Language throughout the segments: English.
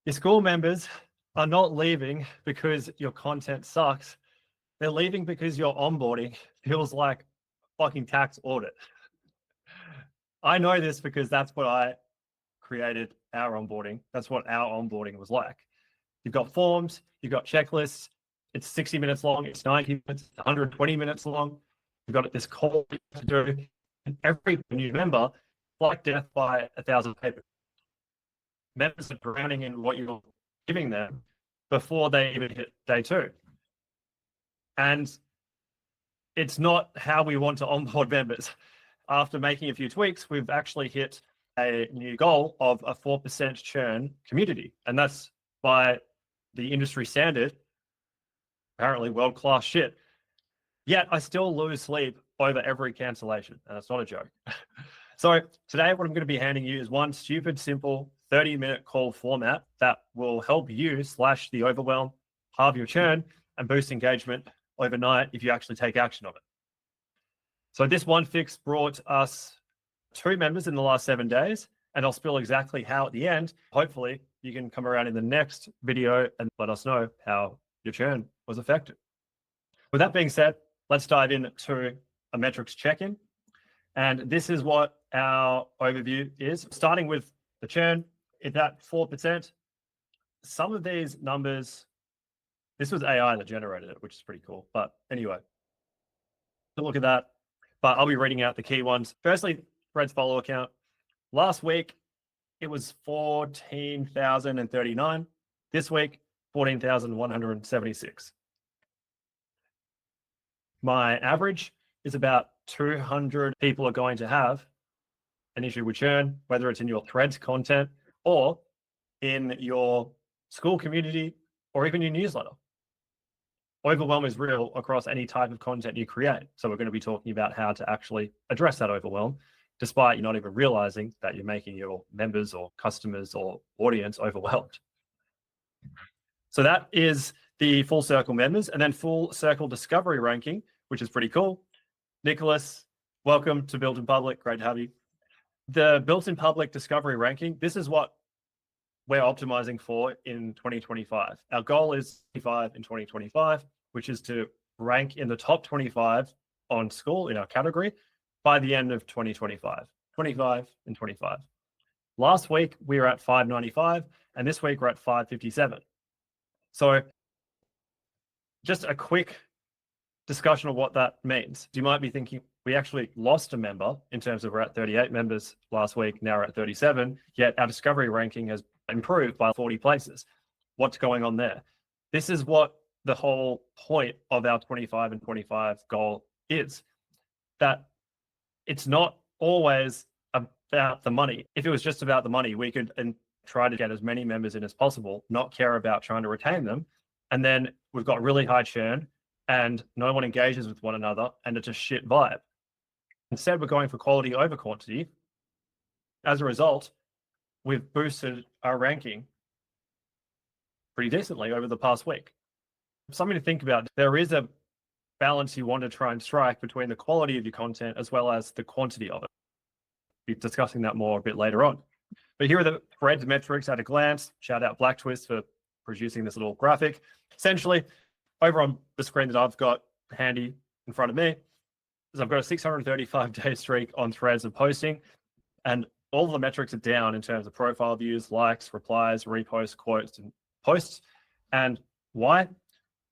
Your Skool members are not leaving because your content sucks. They're leaving because your onboarding feels like fucking tax audit. I know this because that's what I created our onboarding. That's what our onboarding was like. You've got forms, you've got checklists. It's 60 minutes long, it's 90 minutes, 120 minutes long. You've got this call to do. And every new member, like death by 1,000 papers. Members are drowning in what you're giving them before they even hit day 2. And it's not how we want to onboard members. After making a few tweaks, we've actually hit a new goal of a 4% churn community. And that's by the industry standard, apparently world-class shit. Yet I still lose sleep over every cancellation. And that's not a joke. So today, what I'm going to be handing you is one stupid, simple 30-minute call format that will help you slash the overwhelm, halve your churn, and boost engagement overnight if you actually take action on it. So this one fix brought us 2 members in the last 7 days, and I'll spill exactly how at the end. Hopefully, you can come around in the next video and let us know how your churn was affected. With that being said, let's dive into a metrics check-in. And this is what our overview is. Starting with the churn, it's at 4%. Some of these numbers, this was AI that generated it, which is pretty cool. But anyway, look at that. But I'll be reading out the key ones. Firstly, Threads follower count. Last week, it was 14,039. This week, 14,176. My average is about 200 people are going to have an issue with churn, whether it's in your Threads content or in your Skool community or even your newsletter. Overwhelm is real across any type of content you create. So we're going to be talking about how to actually address that overwhelm, despite you not even realizing that you're making your members or customers or audience overwhelmed. So that is the full circle members, and then full circle discovery ranking, which is pretty cool. Nicholas, welcome to Built in Public. Great to have you. The Built in Public discovery ranking, this is what we're optimizing for in 2025. Our goal is 25 in 2025, which is to rank in the top 25 on Skool in our category by the end of 2025. 25 and 25. Last week, we were at 595, and this week we're at 557. So just a quick discussion of what that means. You might be thinking, we actually lost a member in terms of we're at 38 members last week, now we're at 37, yet our discovery ranking has improved by 40 places. What's going on there? This is what the whole point of our 25 and 25 goal is, that it's not always about the money. If it was just about the money, we could try to get as many members in as possible, not care about trying to retain them. And then we've got really high churn and no one engages with one another and it's a shit vibe. Instead, we're going for quality over quantity. As a result, we've boosted our ranking pretty decently over the past week. Something to think about. There is a balance you want to try and strike between the quality of your content as well as the quantity of it. We'll be discussing that more a bit later on. But here are the Threads metrics at a glance. Shout out Black Twist for producing this little graphic. Essentially, over on the screen that I've got handy in front of me, is I've got a 635-day streak on Threads of posting, and all the metrics are down in terms of profile views, likes, replies, reposts, quotes, and posts. And why?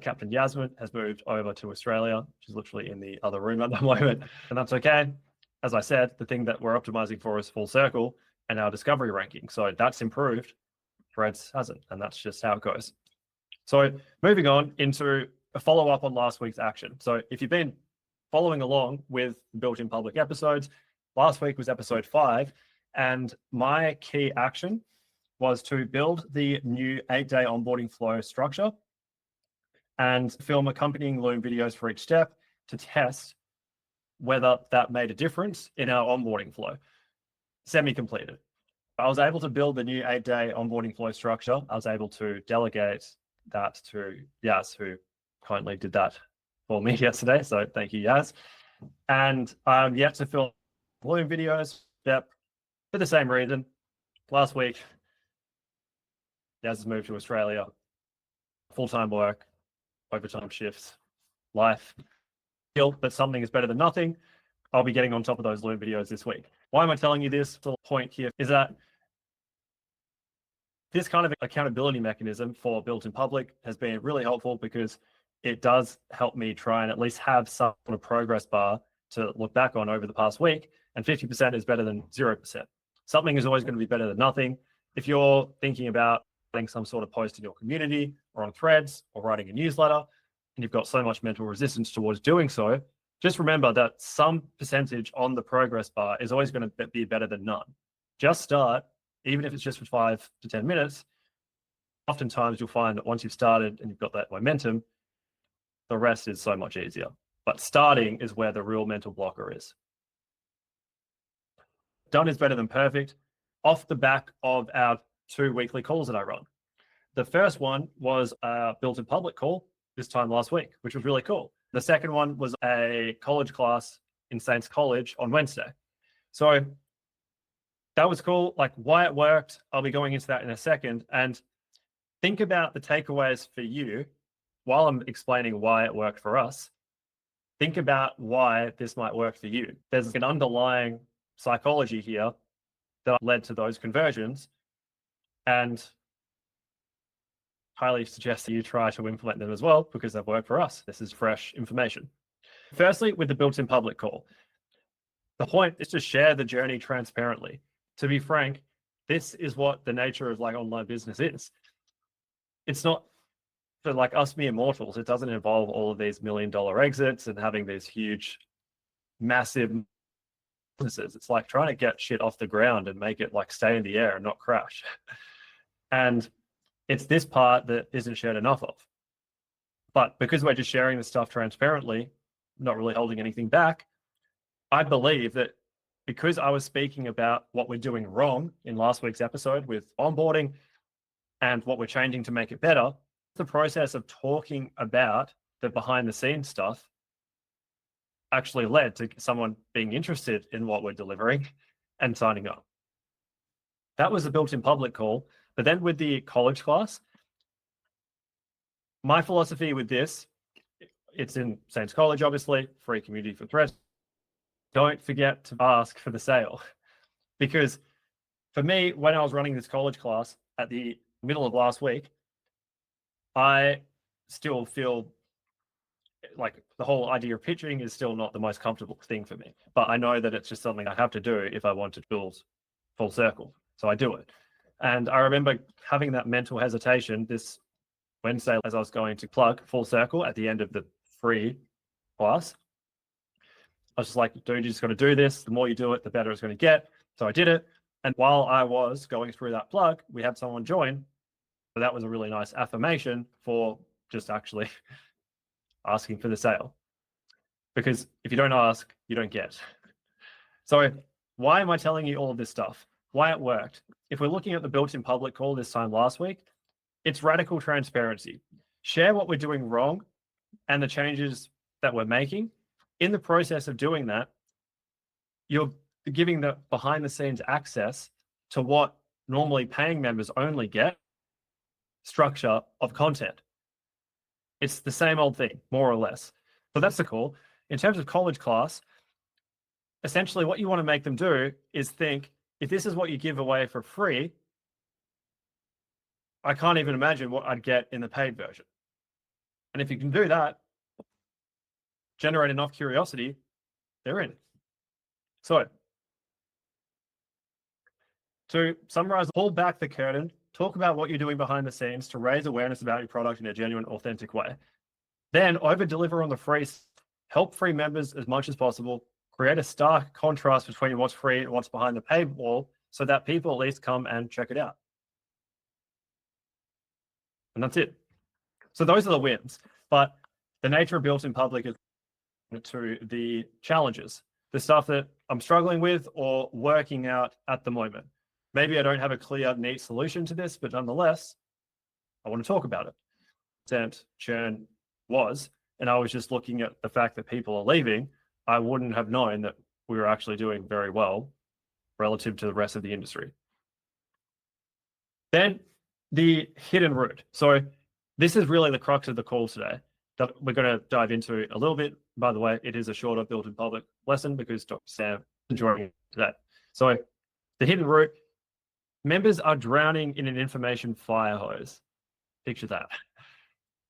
Captain Yasmin has moved over to Australia. She's literally in the other room at the moment, and that's okay. As I said, the thing that we're optimizing for is full circle and our discovery ranking. So that's improved. Threads hasn't, and that's just how it goes. So moving on into a follow-up on last week's action. So if you've been following along with Built in Public episodes, last week was episode 5, and my key action was to build the new 8-day onboarding flow structure and film accompanying Loom videos for each step to test whether that made a difference in our onboarding flow. Semi-completed. I was able to build the new 8-day onboarding flow structure. I was able to delegate that to Yas, who kindly did that for me yesterday. So thank you, Yas. And I'm yet to film Loom videos. Yep. For the same reason. Last week, Yaz has moved to Australia, full-time work, overtime shifts, life. Feel that something is better than nothing. I'll be getting on top of those Loom videos this week. Why am I telling you this? The point here is that this kind of accountability mechanism for built in public has been really helpful because it does help me try and at least have some sort of progress bar to look back on over the past week. And 50% is better than 0%. Something is always going to be better than nothing. If you're thinking about writing some sort of post in your community or on threads or writing a newsletter, and you've got so much mental resistance towards doing so, just remember that some percentage on the progress bar is always going to be better than none. Just start, even if it's just for 5 to 10 minutes. Oftentimes you'll find that once you've started and you've got that momentum, the rest is so much easier. But starting is where the real mental blocker is. Done is better than perfect. Off the back of our 2 weekly calls that I run. The first one was a built in public call this time last week, which was really cool. The second one was a college class in Saints College on Wednesday. So that was cool. Like why it worked, I'll be going into that in a second. And think about the takeaways for you while I'm explaining why it worked for us. Think about why this might work for you. There's an underlying psychology here that led to those conversions, and highly suggest that you try to implement them as well because they've worked for us. This is fresh information. Firstly, with the built-in public call, the point is to share the journey transparently. To be frank, this is what the nature of like online business is. It's not for like us mere mortals. It doesn't involve all of these $1 million exits and having these huge, massive businesses. It's like trying to get shit off the ground and make it like stay in the air and not crash. And it's this part that isn't shared enough of. But because we're just sharing the stuff transparently, not really holding anything back, I believe that because I was speaking about what we're doing wrong in last week's episode with onboarding and what we're changing to make it better, the process of talking about the behind the scenes stuff actually led to someone being interested in what we're delivering and signing up. That was a built-in public call. But then with the college class, my philosophy with this, it's in Saints College, obviously, free community for threads. Don't forget to ask for the sale. Because for me, when I was running this college class at the middle of last week, I still feel like the whole idea of pitching is still not the most comfortable thing for me. But I know that it's just something I have to do if I want to build full circle. So I do it. And I remember having that mental hesitation this Wednesday as I was going to plug full circle at the end of the free class. I was just like, dude, you just got to do this. The more you do it, the better it's going to get. So I did it. And while I was going through that plug, we had someone join. So that was a really nice affirmation for just actually asking for the sale. Because if you don't ask, you don't get. So why am I telling you all of this stuff? Why it worked? If we're looking at the built-in public call this time last week, it's radical transparency. Share what we're doing wrong and the changes that we're making. In the process of doing that, you're giving the behind the scenes access to what normally paying members only get, structure of content. It's the same old thing, more or less. So that's the call. In terms of college class, essentially what you want to make them do is think, if this is what you give away for free, I can't even imagine what I'd get in the paid version. And if you can do that, generate enough curiosity, they're in. So to summarize, pull back the curtain, talk about what you're doing behind the scenes to raise awareness about your product in a genuine, authentic way. Then over deliver on the free, help free members as much as possible, create a stark contrast between what's free and what's behind the paywall so that people at least come and check it out. And that's it. So those are the wins. But the nature of built in public is to the challenges, the stuff that I'm struggling with or working out at the moment. Maybe I don't have a clear, neat solution to this, but nonetheless, I want to talk about it. Churn was, and I was just looking at the fact that people are leaving, I wouldn't have known that we were actually doing very well relative to the rest of the industry. Then The hidden root. So this is really the crux of the call today that we're going to dive into a little bit. By the way, it is a shorter built in public lesson because Dr. Sam is joining it today. So the hidden root, members are drowning in an information fire hose. Picture that.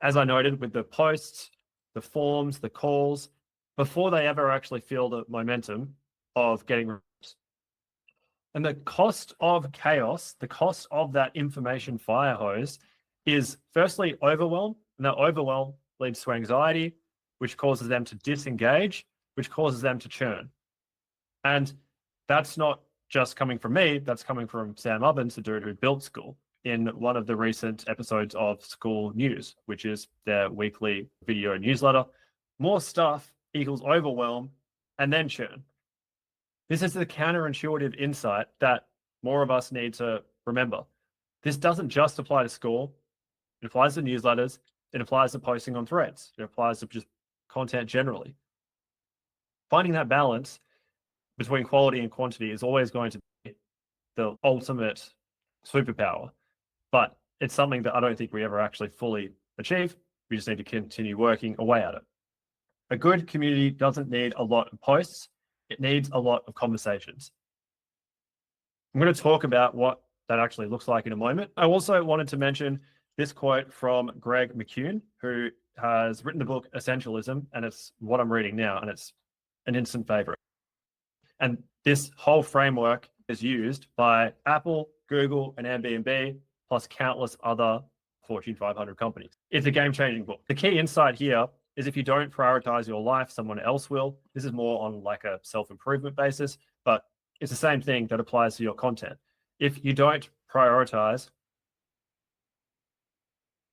As I noted with the posts, the forms, the calls, before they ever actually feel the momentum of getting results. And the cost of chaos, the cost of that information fire hose is firstly overwhelm, and that overwhelm leads to anxiety, which causes them to disengage, which causes them to churn. And that's not just coming from me, that's coming from Sam Ovens, the dude who built Skool, in one of the recent episodes of Skool News, which is their weekly video newsletter. More stuff equals overwhelm and then churn. This is the counterintuitive insight that more of us need to remember. This doesn't just apply to Skool. It applies to newsletters. It applies to posting on threads. It applies to just content generally. Finding that balance between quality and quantity is always going to be the ultimate superpower. But it's something that I don't think we ever actually fully achieve. We just need to continue working away at it. A good community doesn't need a lot of posts. It needs a lot of conversations. I'm going to talk about what that actually looks like in a moment. I also wanted to mention this quote from Greg McCune, who has written the book Essentialism, and it's what I'm reading now, and it's an instant favorite. And this whole framework is used by Apple, Google, and Airbnb, plus countless other Fortune 500 companies. It's a game-changing book. The key insight here is if you don't prioritize your life, someone else will. This is more on like a self-improvement basis, but it's the same thing that applies to your content. If you don't prioritize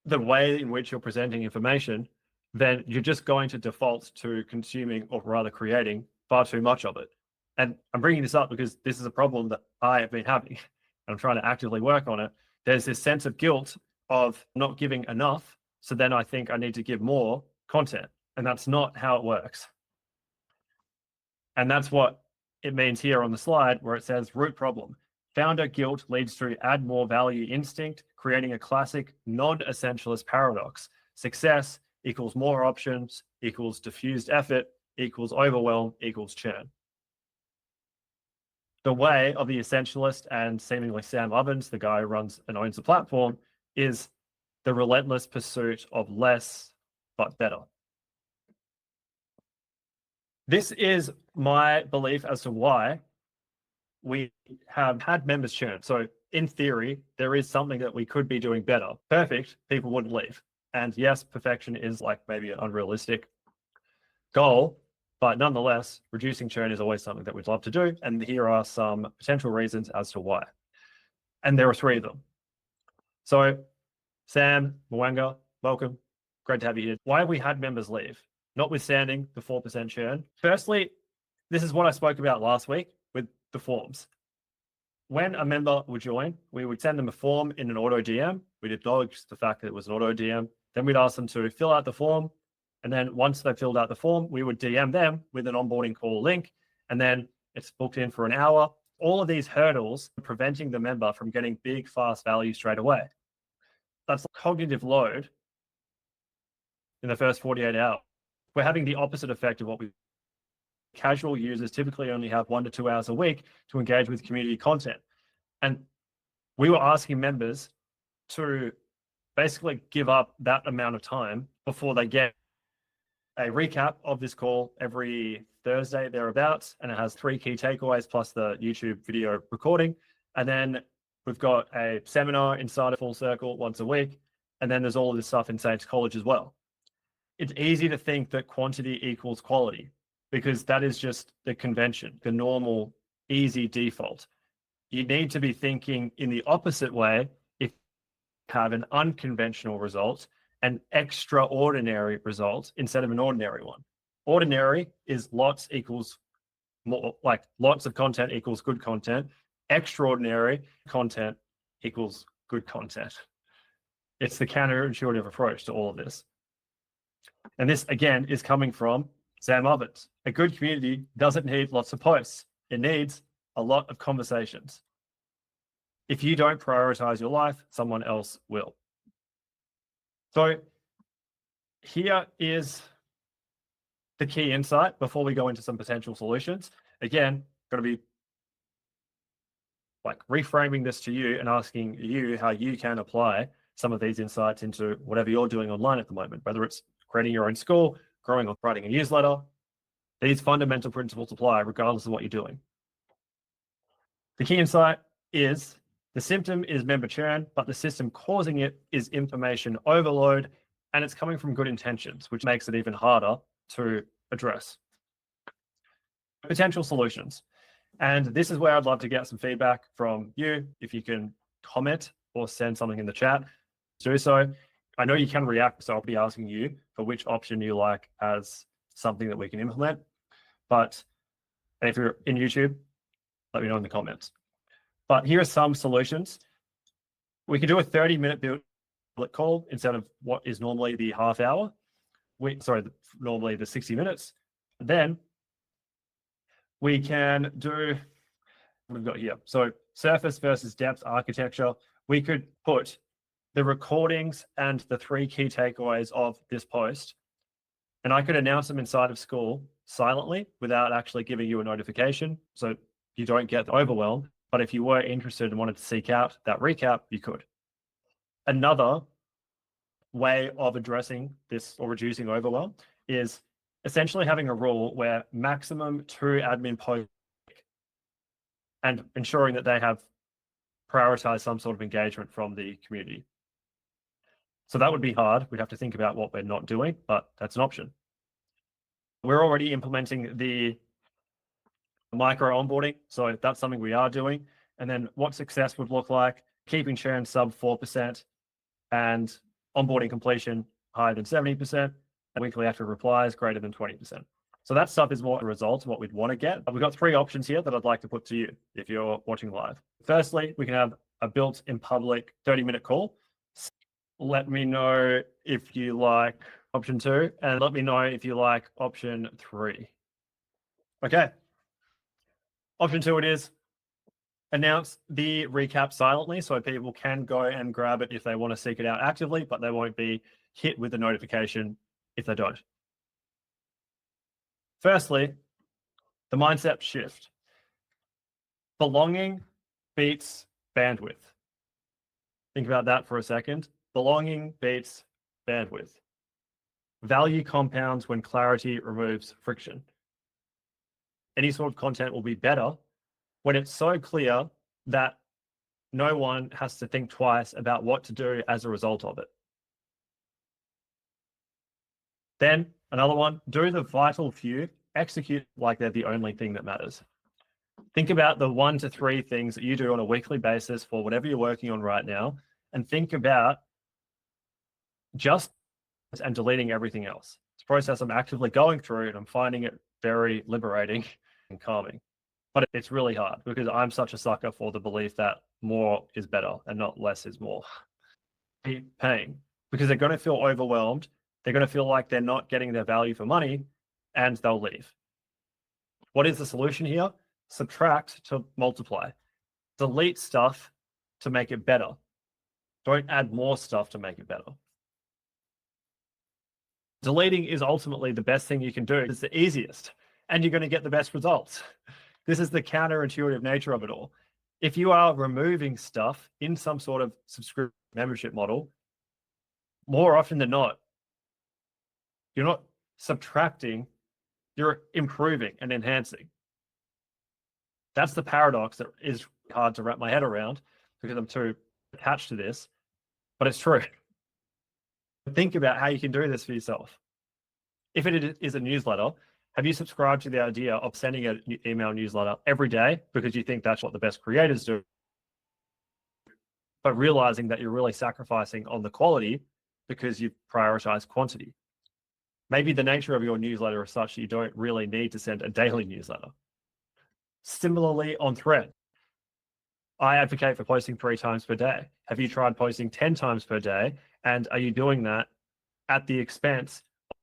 the way in which you're presenting information, then you're just going to default to consuming, or rather creating, far too much of it. And I'm bringing this up because this is a problem that I have been having. I'm trying to actively work on it. There's this sense of guilt of not giving enough, so then I think I need to give more content, and that's not how it works. And that's what it means here on the slide, where it says root problem. Founder guilt leads to add more value instinct, creating a classic non-essentialist paradox. Success equals more options, equals diffused effort, equals overwhelm, equals churn. The way of the essentialist and seemingly Sam Ovens, the guy who runs and owns the platform, is the relentless pursuit of less but better. This is my belief as to why we have had members churn. So in theory, there is something that we could be doing better. Perfect, people wouldn't leave. And yes, perfection is like maybe an unrealistic goal, but nonetheless, reducing churn is always something that we'd love to do. And here are some potential reasons as to why. And there are three of them. So Sam, Mwanga, welcome. Great to have you here. Why have we had members leave? Notwithstanding the 4% churn. Firstly, this is what I spoke about last week with the forms. When a member would join, we would send them a form in an auto DM. We'd acknowledge the fact that it was an auto DM. Then we'd ask them to fill out the form. And then once they filled out the form, we would DM them with an onboarding call link. And then it's booked in for an hour. All of these hurdles are preventing the member from getting big, fast value straight away. That's cognitive load in the first 48 hours. We're having the opposite effect of what we casual users typically only have 1 to 2 hours a week to engage with community content. And we were asking members to basically give up that amount of time before they get a recap of this call every Thursday thereabouts. And it has 3 key takeaways plus the YouTube video recording. And then we've got a seminar inside of Full Circle once a week. And then there's all of this stuff in Saints College as well. It's easy to think that quantity equals quality because that is just the convention, the normal, easy default. You need to be thinking in the opposite way if you have an unconventional result, an extraordinary result instead of an ordinary one. Ordinary is lots equals more, like lots of content equals good content. Extraordinary content equals good content. It's the counterintuitive approach to all of this. And this, again, is coming from Sam Ovens. A good community doesn't need lots of posts. It needs a lot of conversations. If you don't prioritize your life, someone else will. So here is the key insight before we go into some potential solutions. Again, going to be like reframing this to you and asking you how you can apply some of these insights into whatever you're doing online at the moment, whether it's creating your own school, growing or writing a newsletter. These fundamental principles apply regardless of what you're doing. The key insight is the symptom is member churn, but the system causing it is information overload, and it's coming from good intentions, which makes it even harder to address. Potential solutions. And this is where I'd love to get some feedback from you. If you can comment or send something in the chat, do so. I know you can react, so I'll be asking you for which option you like as something that we can implement. But if you're in YouTube, let me know in the comments. But here are some solutions. We can do a 30-minute build call instead of what is normally the half hour. Normally the 60 minutes. Then we can do what we've got here. So surface versus depth architecture. We could put the recordings and the 3 key takeaways of this post, and I could announce them inside of Skool silently without actually giving you a notification, so you don't get overwhelmed. But if you were interested and wanted to seek out that recap, you could. Another way of addressing this or reducing overwhelm is essentially having a rule where maximum 2 admin posts and ensuring that they have prioritized some sort of engagement from the community. So that would be hard. We'd have to think about what we're not doing, but that's an option. We're already implementing the micro onboarding, so that's something we are doing. And then what success would look like, keeping churn sub 4% and onboarding completion higher than 70%, and weekly active replies greater than 20%. So that stuff is more a result of what we'd want to get. We've got 3 options here that I'd like to put to you if you're watching live. Firstly, we can have a built in public 30-minute call. Let me know if you like option 2, and let me know if you like option 3. Okay. Option 2 it is. Announce the recap silently so people can go and grab it if they want to seek it out actively, but they won't be hit with the notification if they don't. Firstly, the mindset shift. Belonging beats bandwidth. Think about that for a second. Belonging beats bandwidth. Value compounds when clarity removes friction. Any sort of content will be better when it's so clear that no one has to think twice about what to do as a result of it. Then another one, do the vital few, execute like they're the only thing that matters. Think about the 1 to 3 things that you do on a weekly basis for whatever you're working on right now, and think about just and deleting everything else. It's a process I'm actively going through, and I'm finding it very liberating and calming. But it's really hard because I'm such a sucker for the belief that more is better and not less is more. Keep paying because they're going to feel overwhelmed. They're going to feel like they're not getting their value for money, and they'll leave. What is the solution here? Subtract to multiply. Delete stuff to make it better. Don't add more stuff to make it better. Deleting is ultimately the best thing you can do. It's the easiest, and you're going to get the best results. This is the counterintuitive nature of it all. If you are removing stuff in some sort of subscription membership model, more often than not, you're not subtracting, you're improving and enhancing. That's the paradox that is hard to wrap my head around because I'm too attached to this, but it's true. Think about how you can do this for yourself. If it is a newsletter, have you subscribed to the idea of sending an email newsletter every day because you think that's what the best creators do, but realizing that you're really sacrificing on the quality because you've prioritized quantity? Maybe the nature of your newsletter is such that you don't really need to send a daily newsletter. Similarly, on Thread, I advocate for posting 3 times per day. Have you tried posting 10 times per day? And are you doing that at the expense of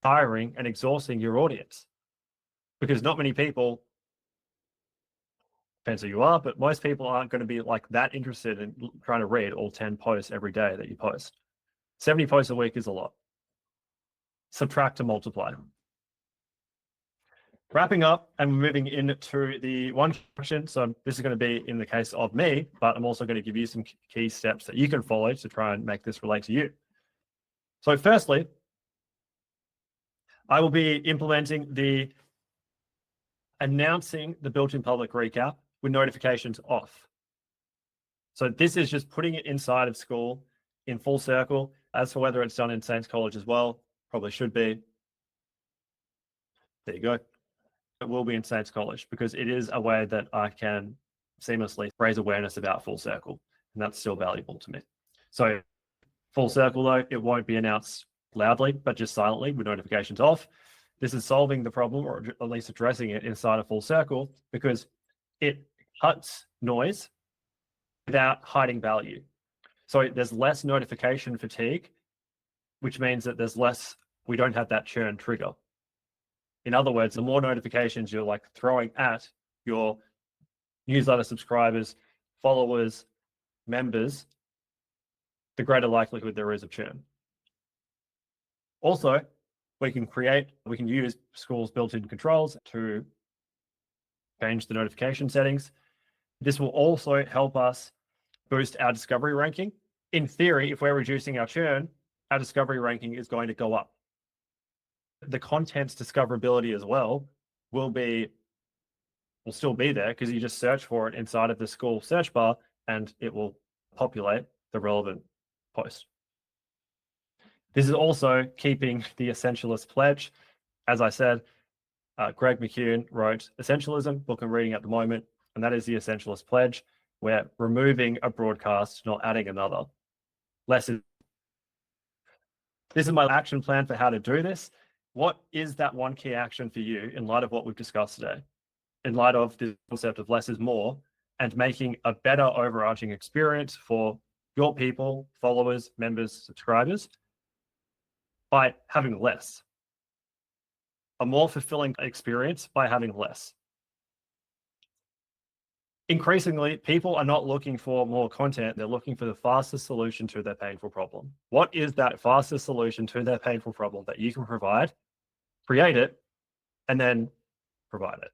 tiring and exhausting your audience? Because not many people Depends who you are, but most people aren't going to be like that interested in trying to read all 10 posts every day that you post. 70 posts a week is a lot. Subtract to multiply. Wrapping up and moving into the one question. So this is going to be in the case of me, but I'm also going to give you some key steps that you can follow to try and make this relate to you. So firstly, I will be implementing the announcing the built-in public recap with notifications off. So this is just putting it inside of Skool in full circle. As for whether it's done in Saints College as well, probably should be. There you go. It will be in Saints College because it is a way that I can seamlessly raise awareness about full circle, and that's still valuable to me. So full circle, though, it won't be announced loudly, but just silently with notifications off. This is solving the problem, or at least addressing it inside a full circle, because it cuts noise without hiding value. So there's less notification fatigue, which means that there's less, we don't have that churn trigger. In other words, the more notifications you're like throwing at your newsletter subscribers, followers, members, the greater likelihood there is of churn. Also, we can use Skool's built-in controls to change the notification settings. This will also help us boost our discovery ranking. In theory, if we're reducing our churn, our discovery ranking is going to go up. The content's discoverability as well will still be there because you just search for it inside of the Skool search bar and it will populate the relevant post. This is also keeping the Essentialist Pledge. As I said, Greg McKeown wrote Essentialism, book I'm reading at the moment, and that is the Essentialist Pledge. We're removing a broadcast, not adding another. This is my action plan for how to do this. What is that one key action for you in light of what we've discussed today? In light of the concept of less is more and making a better overarching experience for your people, followers, members, subscribers by having less. A more fulfilling experience by having less. Increasingly, people are not looking for more content. They're looking for the fastest solution to their painful problem. What is that fastest solution to their painful problem that you can provide? Create it, and then provide it.